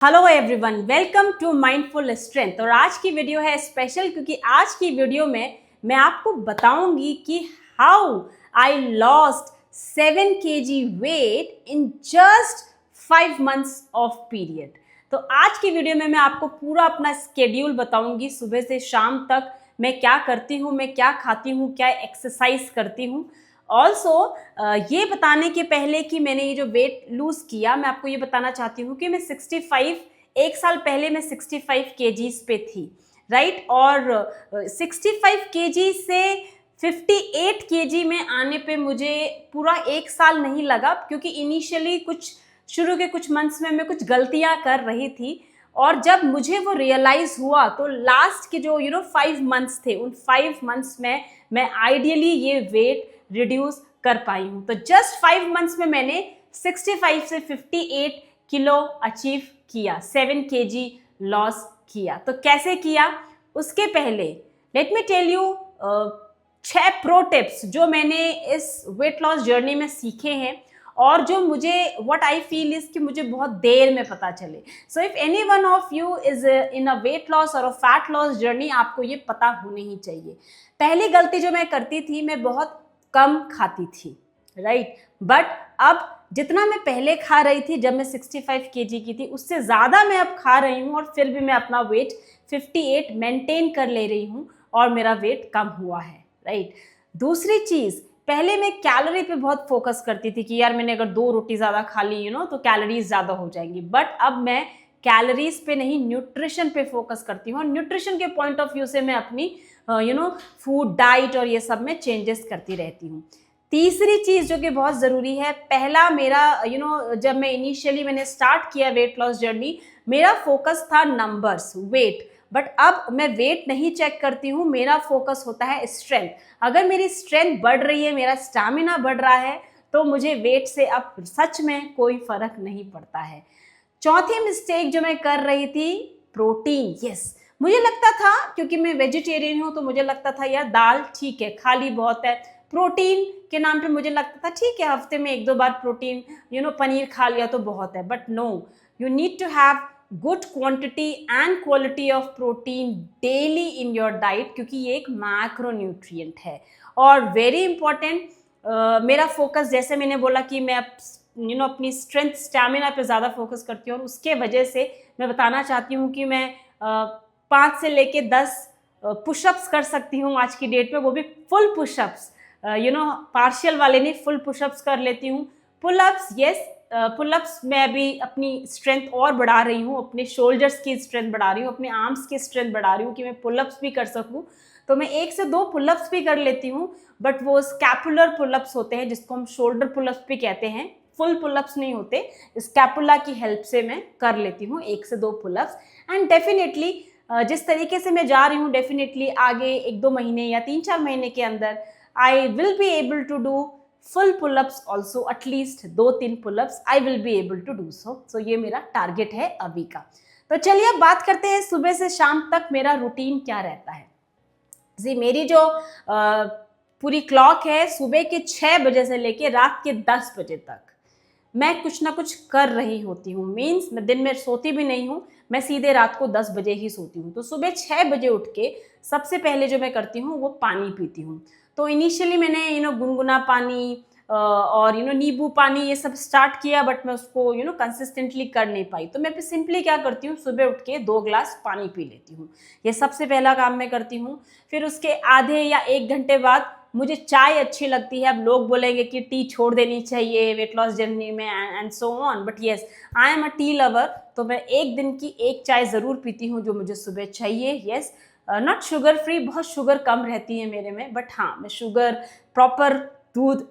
Hello everyone, welcome to mindful strength. और आज की वीडियो है स्पेशल क्योंकि आज की वीडियो में मैं आपको बताऊंगी कि how I lost 7 kg weight in just 5 months of period. तो आज की वीडियो में मैं आपको पूरा अपना स्केड्यूल बताऊंगी, सुबह से शाम तक मैं क्या करती हूँ, मैं क्या खाती हूँ, क्या एक्सरसाइज करती हूँ। ऑल्सो ये बताने के पहले कि मैंने ये जो वेट लूज किया, मैं आपको ये बताना चाहती हूँ कि मैं 65 एक साल पहले मैं 65 केजीज पे थी, राइट। और 65 केजी से 58 केजी में आने पे मुझे पूरा एक साल नहीं लगा, क्योंकि इनिशियली शुरू के कुछ मंथ्स में मैं कुछ गलतियां कर रही थी। और जब मुझे वो रियलाइज हुआ तो लास्ट के जो 5 मंथ्स थे, उन 5 मंथ्स में मैं आइडियली ये वेट रिड्यूस कर पाई हूँ। तो जस्ट 5 मंथ्स में मैंने 65 से 58 किलो अचीव किया, 7 kg लॉस किया। तो कैसे किया, उसके पहले let me tell you 6 pro tips जो मैंने इस वेट लॉस जर्नी में सीखे हैं और जो मुझे व्हाट आई फील इज कि मुझे बहुत देर में पता चले। So if any one of you is in a weight loss और अ फैट लॉस जर्नी, आपको ये पता होनी ही चाहिए। पहली गलती जो मैं करती थी, मैं बहुत कम खाती थी, राइट। बट अब जितना मैं पहले खा रही थी जब मैं 65 kg की थी, उससे ज़्यादा मैं अब खा रही हूँ और फिर भी मैं अपना वेट 58 मेंटेन कर ले रही हूँ और मेरा वेट कम हुआ है, राइट। दूसरी चीज़, पहले मैं कैलोरी पे बहुत फोकस करती थी कि यार मैंने अगर 2 रोटी ज़्यादा खा ली तो कैलोरीज ज़्यादा हो जाएंगी। बट अब मैं कैलोरीज पे नहीं, न्यूट्रिशन पे फोकस करती हूँ। और न्यूट्रिशन के पॉइंट ऑफ व्यू से मैं अपनी फूड डाइट और ये सब में चेंजेस करती रहती हूँ। तीसरी चीज़ जो कि बहुत ज़रूरी है, पहला मेरा जब मैं इनिशियली मैंने स्टार्ट किया वेट लॉस जर्नी, मेरा फोकस था नंबर्स, वेट। बट अब मैं वेट नहीं चेक करती हूँ, मेरा फोकस होता है स्ट्रेंथ। अगर मेरी स्ट्रेंथ बढ़ रही है, मेरा स्टैमिना बढ़ रहा है, तो मुझे वेट से अब सच में कोई फर्क नहीं पड़ता है। चौथी मिस्टेक जो मैं कर रही थी, प्रोटीन। यस, मुझे लगता था, क्योंकि मैं वेजिटेरियन हूँ, तो मुझे लगता था यार दाल ठीक है, खाली बहुत है। प्रोटीन के नाम पे मुझे लगता था ठीक है, हफ्ते में 1-2 बार प्रोटीन पनीर खा लिया तो बहुत है। But no, you need to have good quantity and quality of protein daily in your diet, क्योंकि ये एक मैक्रोन्यूट्रिएंट है। और वेरी इंपॉर्टेंट, मेरा फोकस, जैसे मैंने बोला कि मैं अपनी स्ट्रेंथ स्टैमिना पे ज़्यादा फोकस करती हूँ, और उसके वजह से मैं बताना चाहती हूँ कि मैं 5 से लेके 10 पुशअप्स कर सकती हूँ आज की डेट में, वो भी फुल पुशअप्स, पार्शियल वाले नहीं, फुल पुशअप्स कर लेती हूँ। पुलअप्स, यस, पुलअप्स मैं अभी अपनी स्ट्रेंथ और बढ़ा रही हूँ, अपने शोल्डर्स की स्ट्रेंथ बढ़ा रही हूँ, अपने आर्म्स की स्ट्रेंथ बढ़ा रही हूँ कि मैं पुलअप्स भी कर सकूँ। तो मैं 1 से 2 पुलअप्स भी कर लेती हूँ, बट वो स्कैपुलर पुलअप्स होते हैं जिसको हम शोल्डर पुलअप्स भी कहते हैं, फुल पुलअप्स नहीं होते। स्कैपुला की हेल्प से मैं कर लेती हूँ 1 से 2 पुलअप्स। एंड डेफिनेटली जिस तरीके से मैं जा रही हूँ, डेफिनेटली आगे 1-2 महीने या 3-4 महीने के अंदर I will be able to do full pull-ups also, at least 2-3 pull-ups I will be able to do so. So ये मेरा टारगेट है अभी का। तो चलिए अब बात करते हैं सुबह से शाम तक मेरा रूटीन क्या रहता है। जी, मेरी जो पूरी क्लॉक है, सुबह के 6 बजे से लेके रात के 10 बजे तक मैं कुछ ना कुछ कर रही होती हूँ। मीन्स मैं दिन में सोती भी नहीं हूँ, मैं सीधे रात को 10 बजे ही सोती हूँ। तो सुबह 6 बजे उठ के सबसे पहले जो मैं करती हूँ वो पानी पीती हूँ। तो इनिशियली मैंने गुनगुना पानी और नींबू पानी ये सब स्टार्ट किया, बट मैं उसको कंसिस्टेंटली कर नहीं पाई। तो मैं सिंपली क्या करती हूँ, सुबह उठ के 2 ग्लास पानी पी लेती हूँ। ये सबसे पहला काम मैं करती हूँ। फिर उसके आधे या 1 घंटे बाद मुझे चाय अच्छी लगती है। अब लोग बोलेंगे कि टी छोड़ देनी चाहिए वेट लॉस जर्नी में and so on, but yes, I am a tea lover. तो मैं एक दिन की 1 चाय ज़रूर पीती हूँ जो मुझे सुबह चाहिए। येस, नॉट शुगर फ्री, बहुत शुगर कम रहती है मेरे में, बट हाँ, मैं शुगर प्रॉपर दूध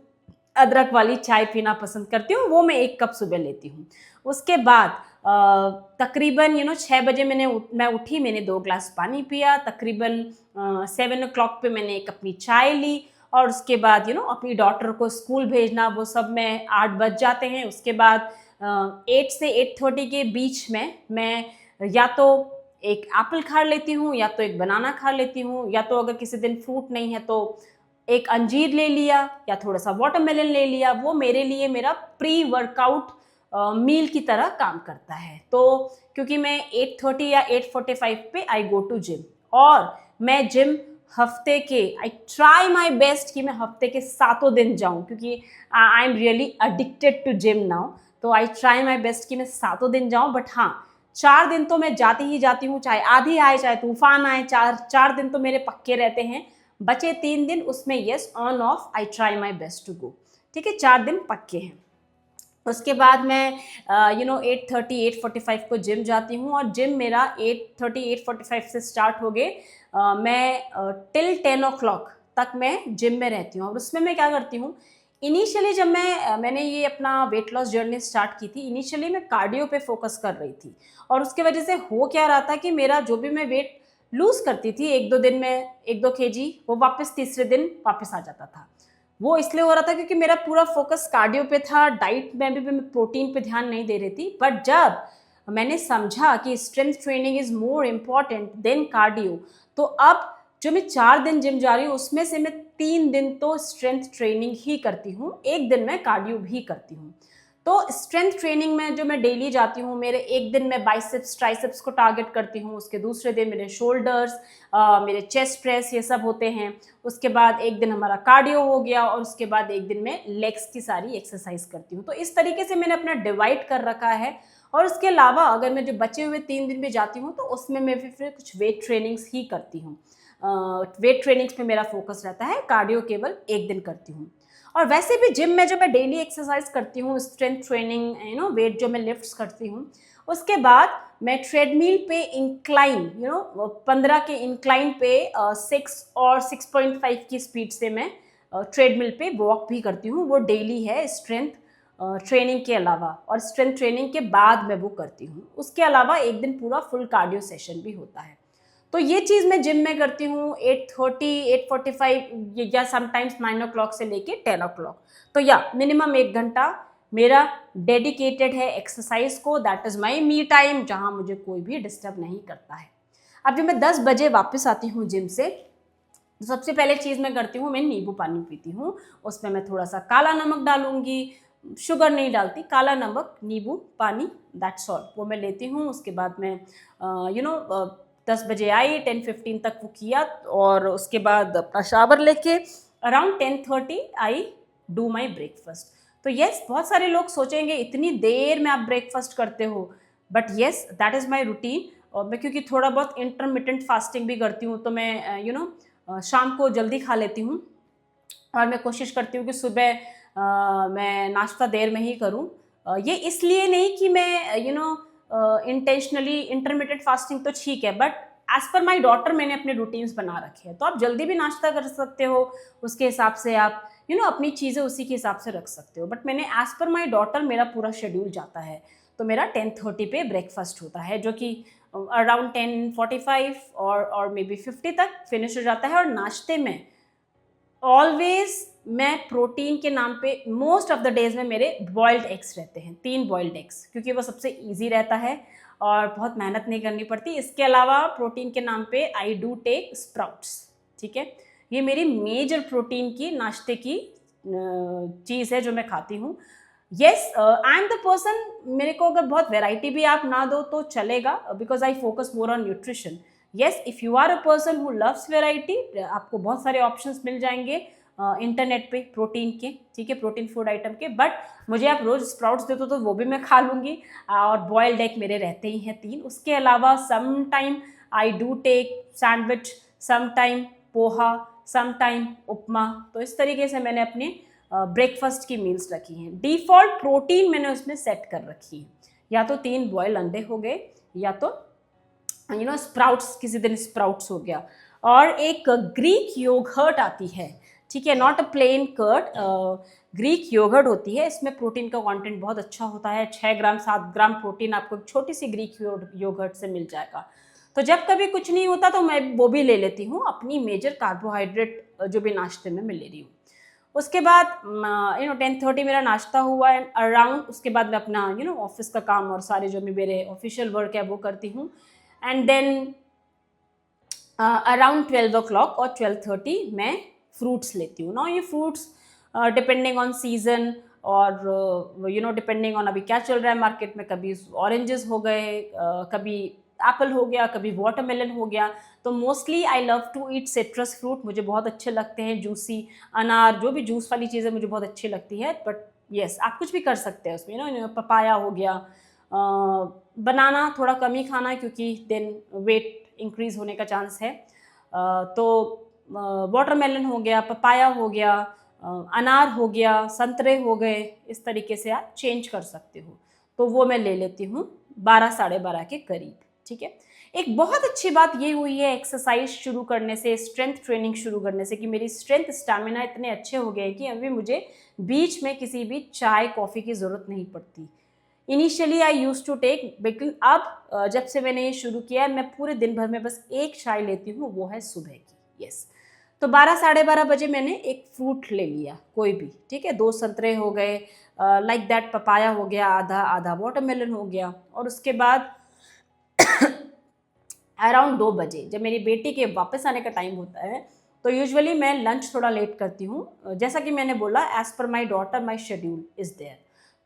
अदरक वाली चाय पीना पसंद करती हूँ, वो मैं 1 कप सुबह लेती हूँ। उसके बाद तकरीबन 6 बजे मैं उठी, मैंने 2 ग्लास पानी पिया। तकरीबन 7 o'clock पे मैंने 1 अपनी चाय ली। और उसके बाद अपनी डॉटर को स्कूल भेजना, वो सब में 8 बज जाते हैं। उसके बाद 8 से 8:30 के बीच में मैं या तो एक एप्पल खा लेती हूँ, या तो एक बनाना खा लेती हूँ, या तो अगर किसी दिन फ्रूट नहीं है तो एक अंजीर ले लिया या थोड़ा सा वाटरमेलन ले लिया। वो मेरे लिए मेरा प्री वर्कआउट मील की तरह काम करता है। तो क्योंकि मैं 8:30 या 8:45 पे आई गो टू जिम, और मैं जिम हफ्ते के आई ट्राई माई बेस्ट कि मैं हफ्ते के 7 दिन जाऊं, क्योंकि I am really addicted to gym now. तो आई ट्राई माई बेस्ट कि मैं 7 दिन जाऊं, बट हाँ 4 दिन तो मैं जाती ही जाती हूँ, चाहे आधी आए चाहे तूफान आए, 4 दिन तो मेरे पक्के रहते हैं। बचे 3 दिन उसमें yes on off I try my best to go. ठीक है, 4 दिन पक्के हैं। उसके बाद मैं 8:30 8:45 को जिम जाती हूँ, और जिम मेरा 8:30 8:45 से स्टार्ट हो गए, मैं टिल 10 o'clock तक मैं जिम में रहती हूँ। और उसमें मैं क्या करती हूँ, इनिशियली जब मैंने ये अपना वेट लॉस जर्नी स्टार्ट की थी, इनिशियली मैं कार्डियो पे फोकस कर रही थी, और उसकी वजह से हो क्या रहा था कि मेरा जो भी मैं वेट लूज करती थी 1-2 दिन में 1-2 kg, वो वापस तीसरे दिन वापस आ जाता था। वो इसलिए हो रहा था क्योंकि मेरा पूरा फोकस कार्डियो पे था, डाइट में भी मैं प्रोटीन पे ध्यान नहीं दे रही थी। बट जब मैंने समझा कि strength training is more important than cardio, तो अब जो मैं 4 दिन जिम जा रही हूँ उसमें से मैं 3 दिन तो स्ट्रेंथ ट्रेनिंग ही करती हूँ, 1 दिन मैं कार्डियो भी करती हूँ। तो स्ट्रेंथ ट्रेनिंग में जो मैं डेली जाती हूँ, मेरे एक दिन मैं बाइसेप्स ट्राइसेप्स को टारगेट करती हूँ, उसके दूसरे दिन मेरे शोल्डर्स, मेरे चेस्ट प्रेस, ये सब होते हैं। उसके बाद एक दिन हमारा कार्डियो हो गया, और उसके बाद एक दिन मैं लेग्स की सारी एक्सरसाइज करती हूँ। तो इस तरीके से मैंने अपना डिवाइड कर रखा है। और उसके अलावा अगर मैं जो बचे हुए 3 दिन भी जाती हूँ, तो उसमें मैं फिर कुछ वेट ट्रेनिंग्स ही करती हूँ। वेट ट्रेनिंग्स पे मेरा फोकस रहता है, कार्डियो केवल एक दिन करती हूँ। और वैसे भी जिम में जो मैं डेली एक्सरसाइज करती हूँ, स्ट्रेंथ ट्रेनिंग, वेट जो मैं लिफ्ट्स करती हूँ, उसके बाद मैं ट्रेडमिल पे इंक्लाइन 15 के इंक्लाइन पे 6 और 6.5 की स्पीड से मैं ट्रेडमिल पे वॉक भी करती हूँ। वो डेली है स्ट्रेंथ ट्रेनिंग के अलावा, और स्ट्रेंथ ट्रेनिंग के बाद मैं वो करती हूँ। उसके अलावा एक दिन पूरा फुल कार्डियो सेशन भी होता है। तो ये चीज़ मैं जिम में करती हूँ 8:30 8:45 या समटाइम्स 9 o'clock से लेके 10 o'clock। तो या मिनिमम 1 घंटा मेरा डेडिकेटेड है एक्सरसाइज को। That is my me time, जहाँ मुझे कोई भी डिस्टर्ब नहीं करता है। अब जब मैं 10 बजे वापस आती हूँ जिम से, तो सबसे पहले चीज़ मैं करती हूँ, मैं नींबू पानी पीती हूँ। उसमें मैं थोड़ा सा काला नमक डालूंगी, शुगर नहीं डालती, काला नमक नींबू पानी, दैट्स ऑल, वो मैं लेती हूँ। उसके बाद मैं 10 बजे आई, 10:15 तक वो किया, और उसके बाद अपना शावर लेके around 10:30 I do my breakfast. तो येस, बहुत सारे लोग सोचेंगे इतनी देर में आप ब्रेकफास्ट करते हो, but yes that is my routine. और मैं क्योंकि थोड़ा बहुत इंटरमिटेंट फास्टिंग भी करती हूँ, तो मैं शाम को जल्दी खा लेती हूँ, और मैं कोशिश करती हूँ कि सुबह मैं नाश्ता देर में ही करूँ। ये इसलिए नहीं कि मैं इंटेंशनली इंटरमीडिएट फास्टिंग तो ठीक है, but as per my daughter मैंने अपने रूटीन्स बना रखे हैं। तो आप जल्दी भी नाश्ता कर सकते हो, उसके हिसाब से आप अपनी चीज़ें उसी के हिसाब से रख सकते हो। बट मैंने एज पर माई डॉटर मेरा पूरा शेड्यूल जाता है। तो मेरा 10:30 पे ब्रेकफास्ट होता है, जो कि अराउंड 10:45 और मे बी 50 तक फिनिश हो जाता है। और नाश्ते में ऑलवेज मैं प्रोटीन के नाम पे मोस्ट ऑफ द डेज में मेरे बॉइल्ड एग्स रहते हैं, 3 बॉइल्ड एग्स, क्योंकि वो सबसे इजी रहता है और बहुत मेहनत नहीं करनी पड़ती। इसके अलावा प्रोटीन के नाम पे आई डू टेक स्प्राउट्स। ठीक है, ये मेरी मेजर प्रोटीन की नाश्ते की चीज़ है जो मैं खाती हूँ। Yes, I am the person, मेरे को अगर बहुत वेराइटी भी आप ना दो तो चलेगा, because I focus more on nutrition. Yes, if you are a person who loves variety, आपको बहुत सारे ऑप्शंस मिल जाएंगे इंटरनेट पे प्रोटीन के, ठीक है, प्रोटीन फूड आइटम के। बट मुझे आप रोज स्प्राउट्स दे दो तो वो भी मैं खा लूँगी, और बॉयल्ड एग मेरे रहते ही हैं 3। उसके अलावा some time I do take sandwich, some time poha, some time upma. तो इस तरीके से मैंने अपने ब्रेकफास्ट की मील्स रखी हैं। डिफ़ॉल्ट प्रोटीन मैंने उसमें सेट कर रखी है, या तो 3 बॉयल अंडे हो गए, या तो स्प्राउट्स, किसी दिन स्प्राउट्स हो गया। और एक ग्रीक योगर्ट आती है, ठीक है, not a plain curd, Greek yoghurt होती है। इसमें प्रोटीन का कंटेंट बहुत अच्छा होता है, 6 ग्राम 7 ग्राम प्रोटीन आपको छोटी सी ग्रीक योगर्ट से मिल जाएगा। तो जब कभी कुछ नहीं होता तो मैं वो भी ले लेती हूँ, अपनी मेजर कार्बोहाइड्रेट जो भी नाश्ते में मैं ले रही हूँ। उसके बाद 10:30 मेरा नाश्ता हुआ है अराउंड। उसके बाद मैं अपना ऑफिस का काम और सारे जो भी मेरे ऑफिशियल वर्क है वो करती हूँ। एंड देन अराउंड 12 o'clock और 12:30 मैं फ्रूट्स लेती हूँ ना। ये फ्रूट्स डिपेंडिंग ऑन सीजन, और डिपेंडिंग ऑन अभी क्या चल रहा है मार्केट में, कभी ऑरेंजेस हो गए, कभी एप्पल हो गया, कभी वाटरमेलन हो गया। तो mostly I love to eat citrus fruit, मुझे बहुत अच्छे लगते हैं, जूसी अनार, जो भी जूस वाली चीज़ें मुझे बहुत अच्छी लगती है। बट यस, आप कुछ भी कर सकते हैं उसमें, पपाया हो गया, बनाना थोड़ा कम ही खाना क्योंकि देन वेट इंक्रीज होने का चांस है। तो वाटरमेलन हो गया, पपाया हो गया, अनार हो गया, संतरे हो गए, इस तरीके से आप चेंज कर सकते हो। तो वो मैं ले लेती हूँ 12 साढ़े 12 के करीब, ठीक है। एक बहुत अच्छी बात ये हुई है एक्सरसाइज शुरू करने से, स्ट्रेंथ ट्रेनिंग शुरू करने से, कि मेरी स्ट्रेंथ स्टैमिना इतने अच्छे हो गए कि अभी मुझे बीच में किसी भी चाय कॉफ़ी की ज़रूरत नहीं पड़ती। Initially I use to take, लेकिन अब जब से मैंने ये शुरू किया है, मैं पूरे दिन भर में बस एक चाय लेती हूँ, वो है सुबह की। यस, तो 12 साढ़े 12 बजे मैंने एक फ्रूट ले लिया कोई भी, ठीक है, 2 संतरे हो गए, लाइक दैट, पपाया हो गया आधा आधा, वाटरमेलन हो गया। और उसके बाद अराउंड 2 बजे जब मेरी बेटी के वापस आने का टाइम होता है, तो यूजुअली मैं लंच थोड़ा लेट करती हूँ। जैसा कि मैंने बोला, as per my daughter my schedule is there.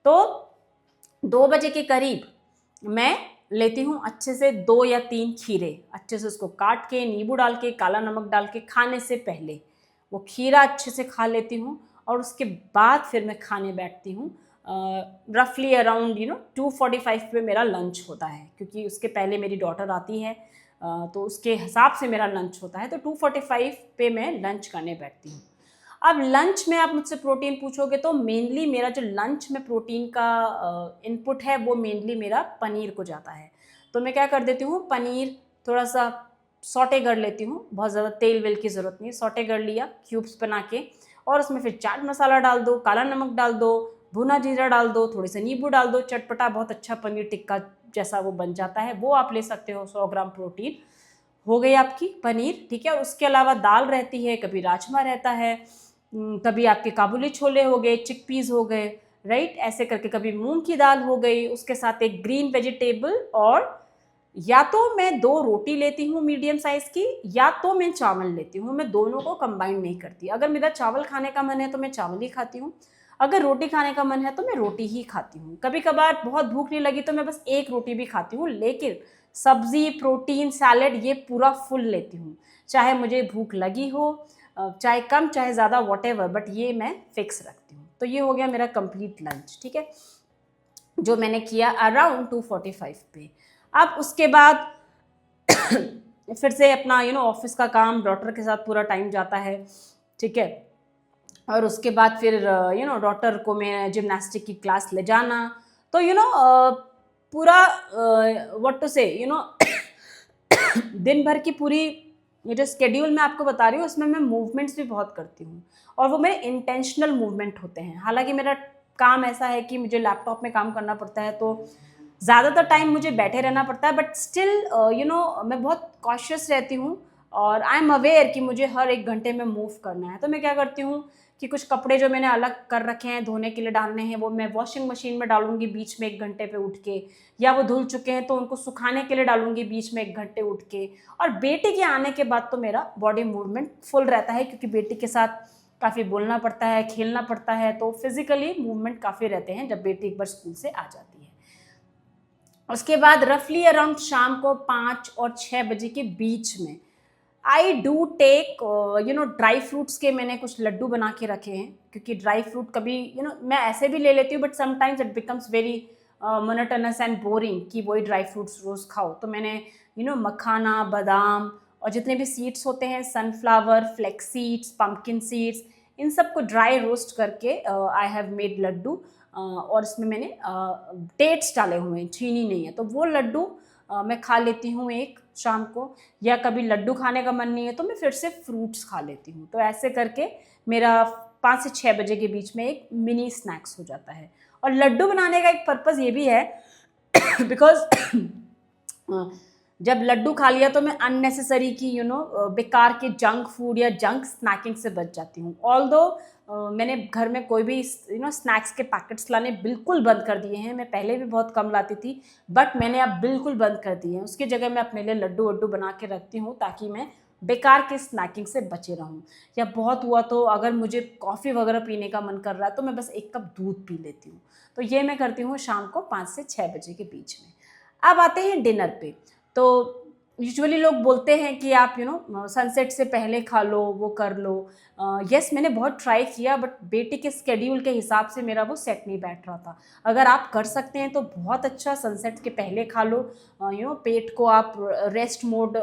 तो 2 बजे के करीब मैं लेती हूँ अच्छे से 2 या 3 खीरे, अच्छे से उसको काट के, नींबू डाल के, काला नमक डाल के, खाने से पहले वो खीरा अच्छे से खा लेती हूँ। और उसके बाद फिर मैं खाने बैठती हूँ। रफली अराउंड 2:45 पे मेरा लंच होता है, क्योंकि उसके पहले मेरी डॉटर आती है, तो उसके हिसाब से मेरा लंच होता है। तो 2:45 पे मैं लंच करने बैठती हूँ। अब लंच में आप मुझसे प्रोटीन पूछोगे, तो मेनली मेरा जो लंच में प्रोटीन का इनपुट है, वो मेनली मेरा पनीर को जाता है। तो मैं क्या कर देती हूँ, पनीर थोड़ा सा सॉटे कर लेती हूँ, बहुत ज़्यादा तेल वेल की ज़रूरत नहीं, सॉटे कर लिया क्यूब्स बना के, और उसमें फिर चाट मसाला डाल दो, काला नमक डाल दो, भुना जीरा डाल दो, थोड़ी सी नींबू डाल दो, चटपटा बहुत अच्छा पनीर टिक्का जैसा वो बन जाता है। वो आप ले सकते हो, 100 ग्राम प्रोटीन हो गई आपकी पनीर, ठीक है। और उसके अलावा दाल रहती है, कभी राजमा रहता है, कभी आपके काबुली छोले हो गए, चिकपीस हो गए, राइट, ऐसे करके, कभी मूंग की दाल हो गई, उसके साथ एक ग्रीन वेजिटेबल, और या तो मैं 2 रोटी लेती हूँ मीडियम साइज़ की, या तो मैं चावल लेती हूँ। मैं दोनों को कंबाइन नहीं करती। अगर मेरा चावल खाने का मन है तो मैं चावल ही खाती हूँ, अगर रोटी खाने का मन है तो मैं रोटी ही खाती हूँ। कभी कभार बहुत भूख नहीं लगी तो मैं बस एक रोटी भी खाती हूँ, लेकिन सब्जी, प्रोटीन, सैलेड, ये पूरा फुल लेती हूँ, चाहे मुझे भूख लगी हो, चाहे कम चाहे ज़्यादा, वॉटेवर, बट ये मैं फिक्स रखती हूँ। तो ये हो गया मेरा कंप्लीट लंच, ठीक है, जो मैंने किया अराउंड 2:45 पे। अब उसके बाद फिर से अपना ऑफिस का काम, डॉटर के साथ पूरा टाइम जाता है, ठीक है। और उसके बाद फिर डॉटर को मैं जिम्नास्टिक की क्लास ले जाना, तो पूरा व्हाट टू से दिन भर की पूरी ये जो स्केड्यूल मैं आपको बता रही हूँ, उसमें मैं मूवमेंट्स भी बहुत करती हूँ, और वो मेरे इंटेंशनल मूवमेंट होते हैं। हालांकि मेरा काम ऐसा है कि मुझे लैपटॉप में काम करना पड़ता है, तो ज़्यादातर टाइम मुझे बैठे रहना पड़ता है, बट स्टिल मैं बहुत कॉशियस रहती हूँ, और आई एम अवेयर कि मुझे हर 1 घंटे में मूव करना है। तो मैं क्या करती हूँ कि कुछ कपड़े जो मैंने अलग कर रखे हैं धोने के लिए डालने हैं, वो मैं वॉशिंग मशीन में डालूंगी बीच में 1 घंटे पे उठ के, या वो धुल चुके हैं तो उनको सुखाने के लिए डालूंगी बीच में 1 घंटे उठ के। और बेटी के आने के बाद तो मेरा बॉडी मूवमेंट फुल रहता है, क्योंकि बेटी के साथ काफ़ी बोलना पड़ता है, खेलना पड़ता है, तो फिजिकली मूवमेंट काफ़ी रहते हैं जब बेटी एक बार स्कूल से आ जाती है। उसके बाद रफली अराउंड शाम को 5 और 6 बजे के बीच में I do take dry fruits के मैंने कुछ लड्डू बना के रखे हैं, क्योंकि ड्राई फ्रूट कभी मैं ऐसे भी ले लेती हूँ, but sometimes it becomes very monotonous and boring कि वही ड्राई फ्रूट्स रोज़ खाओ। तो मैंने मखाना, बादाम, और जितने भी सीड्स होते हैं, sunflower, flax seeds, pumpkin seeds, इन सबको ड्राई रोस्ट करके आई हैव मेड लड्डू, और इसमें मैंने डेट्स डाले हुए हैं, चीनी नहीं है। तो वो लड्डू मैं खा लेती हूँ एक शाम को, या कभी लड्डू खाने का मन नहीं है तो मैं फिर से फ्रूट्स खा लेती हूँ। तो ऐसे करके मेरा 5 से 6 बजे के बीच में एक मिनी स्नैक्स हो जाता है। और लड्डू बनाने का एक पर्पज़ ये भी है बिकॉज जब लड्डू खा लिया तो मैं अननेसेसरी की बेकार के जंक फूड या जंक स्नैकिंग से बच जाती हूँ। ऑल्दो मैंने घर में कोई भी स्नैक्स के पैकेट्स लाने बिल्कुल बंद कर दिए हैं। मैं पहले भी बहुत कम लाती थी, बट मैंने अब बिल्कुल बंद कर दिए हैं। उसकी जगह मैं अपने लिए लड्डू वड्डू बना के रखती हूँ, ताकि मैं बेकार के स्नैकिंग से बचे रहूं, या बहुत हुआ तो अगर मुझे कॉफ़ी वगैरह पीने का मन कर रहा है तो मैं बस 1 कप दूध पी लेती हूँ। तो ये मैं करती हूँ शाम को 5 से 6 बजे के बीच में। अब आते हैं डिनर पे। तो यूजुअली लोग बोलते हैं कि आप सनसेट से पहले खा लो, वो कर लो। यस, मैंने बहुत ट्राई किया, बट बेटी के स्केड्यूल के हिसाब से मेरा वो सेट नहीं बैठ रहा था। अगर आप कर सकते हैं तो बहुत अच्छा, सनसेट के पहले खा लो। पेट को आप रेस्ट मोड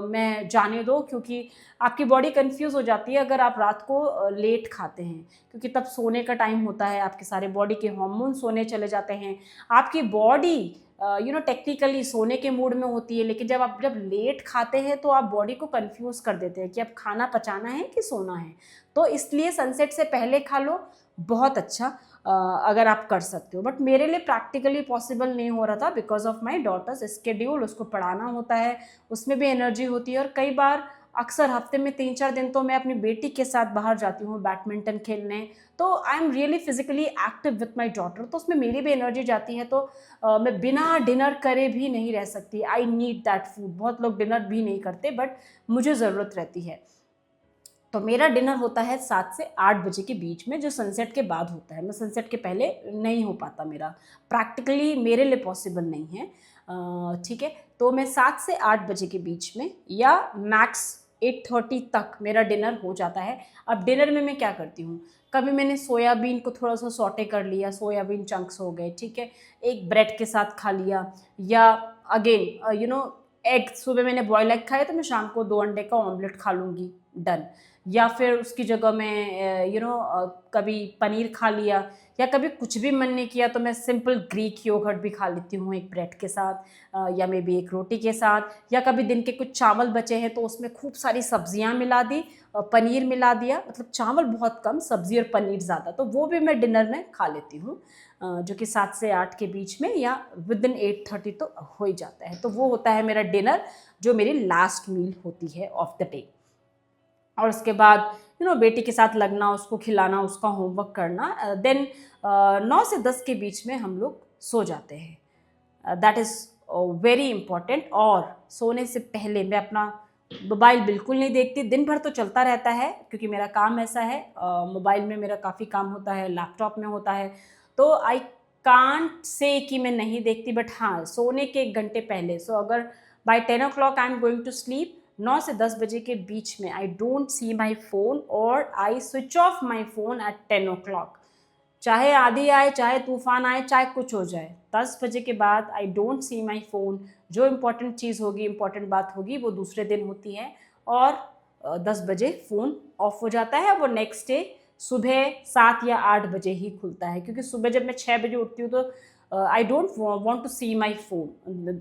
में जाने दो, क्योंकि आपकी बॉडी कंफ्यूज हो जाती है अगर आप रात को लेट खाते हैं, क्योंकि तब सोने का टाइम होता है, आपके सारे बॉडी के हार्मोन सोने चले जाते हैं, आपकी बॉडी टेक्निकली सोने के मूड में होती है। लेकिन जब लेट खाते हैं तो आप बॉडी को कंफ्यूज कर देते हैं कि अब खाना पचाना है कि सोना है। तो इसलिए सनसेट से पहले खा लो, बहुत अच्छा अगर आप कर सकते हो। बट मेरे लिए प्रैक्टिकली पॉसिबल नहीं हो रहा था because of my daughter's schedule. उसको पढ़ाना होता है, उसमें भी एनर्जी होती है, और कई बार अक्सर हफ्ते में 3-4 दिन तो मैं अपनी बेटी के साथ बाहर जाती हूँ बैडमिंटन खेलने। तो आई am really physically active with my daughter, तो उसमें मेरी भी एनर्जी जाती है। तो मैं बिना डिनर करे भी नहीं रह सकती। I need that food. बहुत लोग डिनर भी नहीं करते, बट मुझे ज़रूरत रहती है। तो मेरा डिनर होता है 7 से 8 बजे के बीच में, जो सनसेट के बाद होता है। मैं सनसेट के पहले नहीं हो पाता, मेरा प्रैक्टिकली मेरे लिए पॉसिबल नहीं है। ठीक है, तो मैं 7 से 8 बजे के बीच में, या मैक्स 8:30 तक मेरा डिनर हो जाता है। अब डिनर में मैं क्या करती हूँ, कभी मैंने सोयाबीन को थोड़ा सा सॉटे कर लिया, सोयाबीन चंक्स हो गए, ठीक है, एक ब्रेड के साथ खा लिया, या अगेन एग, सुबह मैंने बॉयल एग खाया तो मैं शाम को 2 अंडे का ऑमलेट खा लूँगी, डन। या फिर उसकी जगह मैं कभी पनीर खा लिया, या कभी कुछ भी मन नहीं किया तो मैं सिंपल ग्रीक योगर्ट भी खा लेती हूँ एक ब्रेड के साथ, या मे बी एक रोटी के साथ। या कभी दिन के कुछ चावल बचे हैं तो उसमें खूब सारी सब्जियां मिला दी, पनीर मिला दिया, मतलब चावल बहुत कम, सब्जी और पनीर ज़्यादा, तो वो भी मैं डिनर में खा लेती हूँ, जो कि 7 से 8 के बीच में, या विद इन 8:30 तो हो ही जाता है। तो वो होता है मेरा डिनर, जो मेरी लास्ट मील होती है ऑफ द डे। और उसके बाद बेटी के साथ लगना, उसको खिलाना, उसका होमवर्क करना, देन 9 से 10 के बीच में हम लोग सो जाते हैं। That is very important. और सोने से पहले मैं अपना मोबाइल बिल्कुल नहीं देखती। दिन भर तो चलता रहता है क्योंकि मेरा काम ऐसा है, मोबाइल में मेरा काफ़ी काम होता है, लैपटॉप में होता है, तो आई कांट से कि मैं नहीं देखती। बट हाँ, सोने के 1 घंटे पहले, सो अगर by 10 o'clock I am going to sleep, 9 से 10 बजे के बीच में I don't see my phone, और I switch off my phone at 10 o'clock। चाहे आंधी आए, चाहे तूफान आए, चाहे कुछ हो जाए, 10 बजे के बाद I don't see my phone. जो इम्पोर्टेंट चीज़ होगी, इम्पोर्टेंट बात होगी, वो दूसरे दिन होती है, और 10 बजे फ़ोन ऑफ हो जाता है। वो नेक्स्ट डे सुबह 7 या 8 बजे ही खुलता है, क्योंकि सुबह जब मैं 6 बजे उठती हूँ तो I don't want to see my phone.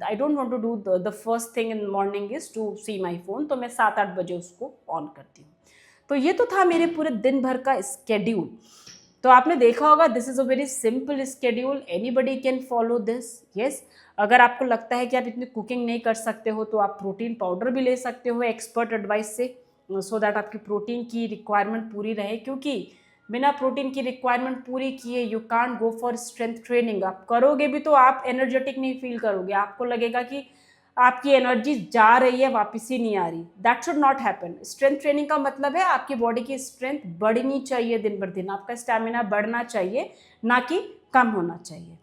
I don't want to do the first thing in the morning is to see my phone. तो मैं 7-8 बजे उसको ऑन करती हूँ। तो ये तो था मेरे पूरे दिन भर का स्केड्यूल। तो आपने देखा होगा, this is a very simple schedule, anybody can follow this. Yes, अगर आपको लगता है कि आप इतनी कुकिंग नहीं कर सकते हो तो आप प्रोटीन पाउडर भी ले सकते हो एक्सपर्ट एडवाइस से, सो दैट आपकी प्रोटीन की रिक्वायरमेंट पूरी रहे। क्योंकि बिना प्रोटीन की रिक्वायरमेंट पूरी किए you can't go for strength training. आप करोगे भी तो आप एनर्जेटिक नहीं फील करोगे, आपको लगेगा कि आपकी एनर्जी जा रही है, वापस ही नहीं आ रही। That should not happen. Strength training का मतलब है आपकी बॉडी की स्ट्रेंथ बढ़नी चाहिए, दिन भर दिन आपका स्टैमिना बढ़ना चाहिए, ना कि कम होना चाहिए।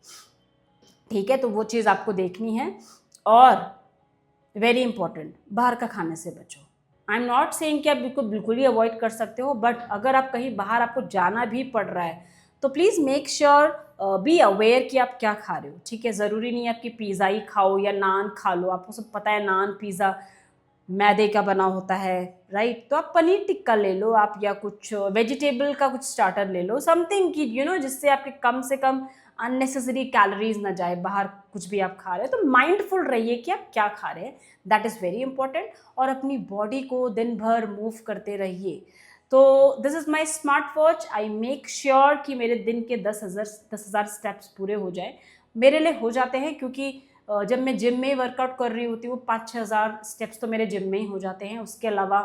ठीक है, तो वो चीज़ आपको देखनी है। और वेरी इंपॉर्टेंट, बाहर का खाने से बचो। आई एम नॉट सेइंग कि आप बिल्कुल ही अवॉइड कर सकते हो, बट अगर आप कहीं बाहर आपको जाना भी पड़ रहा है तो please make sure, be aware कि आप क्या खा रहे हो। ठीक है, ज़रूरी नहीं है आपकी पिज़्ज़ा ही खाओ या नान खा लो। आपको सब पता है नान पिज़्ज़ा मैदे का बना होता है, राइट। तो आप पनीर टिक्का ले लो आप, या कुछ वेजिटेबल का कुछ स्टार्टर ले लो, समथिंग कि जिससे आपके कम से कम अननेसेसरी कैलोरीज ना जाए। बाहर कुछ भी आप खा रहे हो तो माइंडफुल रहिए कि आप क्या खा रहे हैं, दैट इज़ वेरी इंपॉर्टेंट। और अपनी बॉडी को दिन भर मूव करते रहिए। तो this is my smart watch. I make sure कि मेरे दिन के 10,000 स्टेप्स पूरे हो जाए। मेरे लिए हो जाते हैं, क्योंकि जब मैं जिम में वर्कआउट कर रही होती हूँ 5-6 हज़ार स्टेप्स तो मेरे जिम में ही हो जाते हैं। उसके अलावा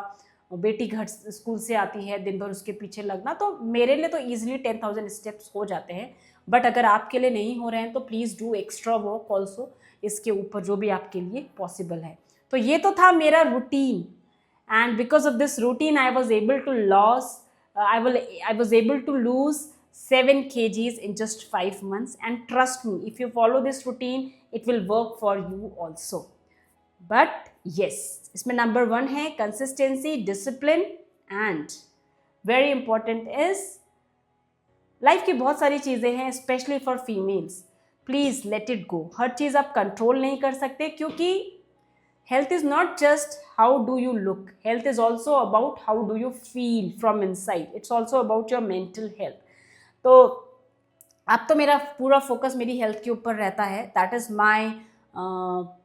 बेटी घर स्कूल से आती है, दिन भर उसके पीछे लगना, तो मेरे लिए तो ईजिली 10,000 स्टेप्स हो जाते हैं। बट अगर आपके लिए नहीं हो रहे हैं तो please do extra work also, इसके ऊपर जो भी आपके लिए पॉसिबल है। तो ये तो था मेरा routine. and because of this routine I was able to I was able to lose 7 kgs in just 5 months. And trust me, if you follow this routine, it will work for you also. But yes, इसमें number 1 है consistency, discipline, and very important is life की बहुत सारी चीज़ें हैं specially for females, please let it go. हर चीज़ आप कंट्रोल नहीं कर सकते, क्योंकि health is not just how do you look, health is also about how do you feel from inside. It's also about your mental health. तो अब तो मेरा पूरा फोकस मेरी हेल्थ के ऊपर रहता है. That is my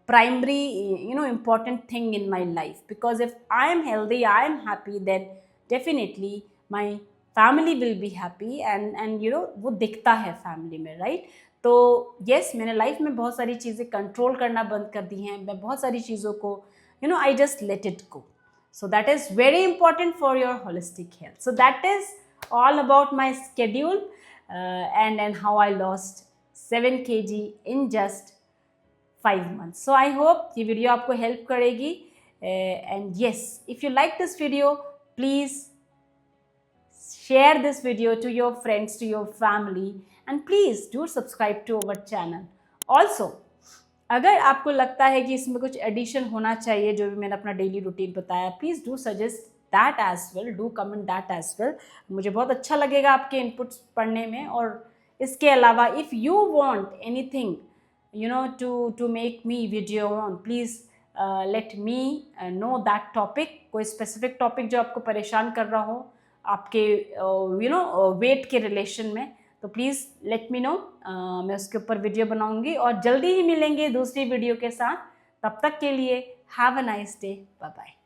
primary important thing in my life, because if I am healthy, I am happy, then definitely my family will be happy, and वो दिखता है फैमिली में, राइट. तो yes, मैंने लाइफ में बहुत सारी चीज़ें कंट्रोल करना बंद कर दी हैं. मैं बहुत सारी चीज़ों को I just let it go. So that is very important for your holistic health. So that is all about my schedule and how I lost 7 kg in just 5 months. So I hope ये video आपको help करेगी. And yes, if you like this video, please share this video to your friends, to your family, and please do subscribe to our channel. Also, अगर आपको लगता है कि इसमें कुछ एडिशन होना चाहिए, जो भी मैंने अपना डेली रूटीन बताया, please do suggest that as well, do comment that as well. मुझे बहुत अच्छा लगेगा आपके इनपुट्स पढ़ने में. और इसके अलावा if you want anything to make me video on, please let me know that topic. कोई specific topic जो आपको परेशान कर रहा हो आपके weight के रिलेशन में, तो प्लीज़ लेट मी नो. मैं उसके ऊपर वीडियो बनाऊंगी और जल्दी ही मिलेंगे दूसरी वीडियो के साथ. तब तक के लिए have a nice day. Bye bye.